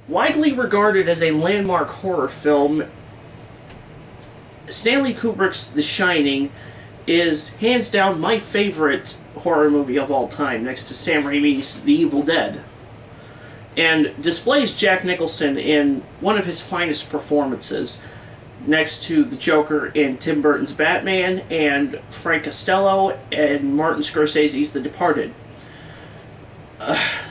Widely regarded as a landmark horror film, Stanley Kubrick's The Shining is hands down my favorite horror movie of all time, next to Sam Raimi's The Evil Dead, and displays Jack Nicholson in one of his finest performances, next to the Joker in Tim Burton's Batman and Frank Costello and Martin Scorsese's The Departed.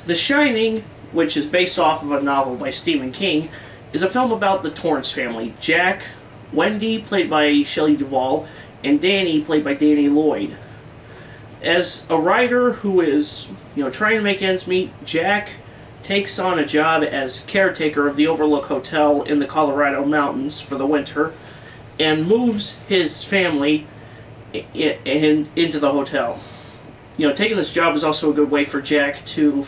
The Shining, which is based off of a novel by Stephen King, is a film about the Torrance family. Jack, Wendy, played by Shelley Duvall, and Danny, played by Danny Lloyd. As a writer who is, trying to make ends meet, Jack takes on a job as caretaker of the Overlook Hotel in the Colorado Mountains for the winter, and moves his family into the hotel. Taking this job is also a good way for Jack to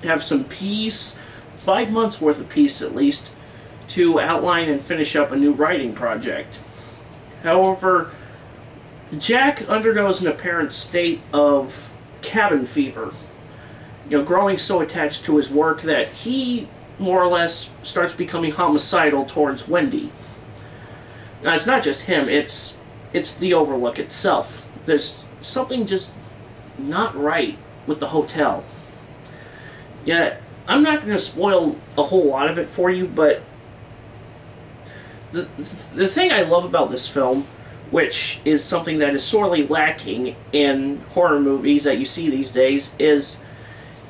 have some peace, 5 months worth of peace at least, to outline and finish up a new writing project. However, Jack undergoes an apparent state of cabin fever, growing so attached to his work that he more or less starts becoming homicidal towards Wendy. Now, it's not just him, it's the Overlook itself. There's something just not right with the hotel. Yeah, I'm not going to spoil a whole lot of it for you, but the thing I love about this film, which is something that is sorely lacking in horror movies that you see these days, is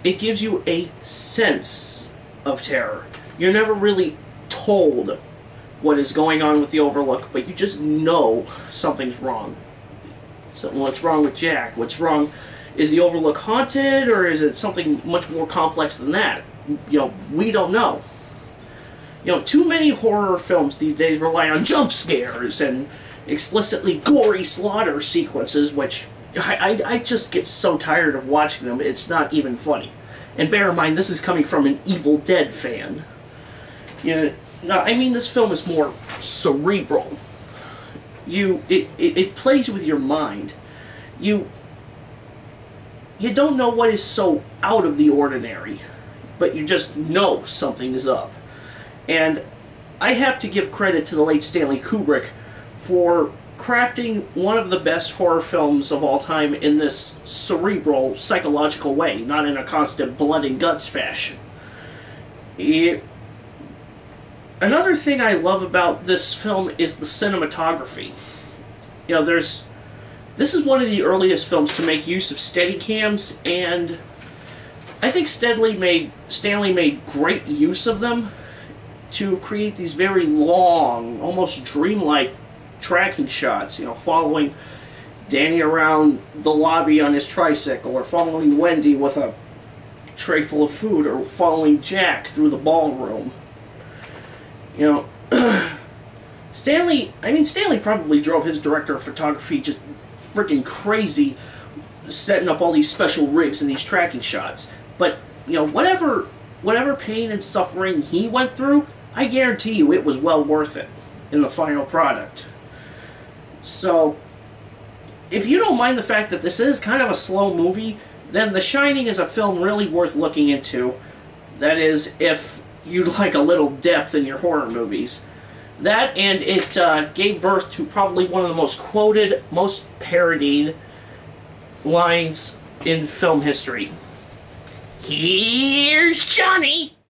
it gives you a sense of terror. You're never really told what is going on with the Overlook, but you just know something's wrong. So what's wrong with Jack? What's wrong? Is the Overlook haunted, or is it something much more complex than that? We don't know. Too many horror films these days rely on jump scares and explicitly gory slaughter sequences, which I just get so tired of watching them, it's not even funny. And bear in mind, this is coming from an Evil Dead fan. No, I mean, this film is more cerebral. It plays with your mind. You don't know what is so out of the ordinary, but you just know something is up. And I have to give credit to the late Stanley Kubrick for crafting one of the best horror films of all time in this cerebral, psychological way, not in a constant blood and guts fashion. Another thing I love about this film is the cinematography. This is one of the earliest films to make use of Steadicams, and I think Stanley made great use of them to create these very long, almost dreamlike tracking shots, following Danny around the lobby on his tricycle, or following Wendy with a tray full of food, or following Jack through the ballroom. Stanley probably drove his director of photography just freaking crazy, setting up all these special rigs and these tracking shots. But, whatever pain and suffering he went through, I guarantee you it was well worth it in the final product. So, if you don't mind the fact that this is kind of a slow movie, then The Shining is a film really worth looking into. That is, if you'd like a little depth in your horror movies. That, and it gave birth to probably one of the most quoted, most parodied lines in film history. Here's Johnny!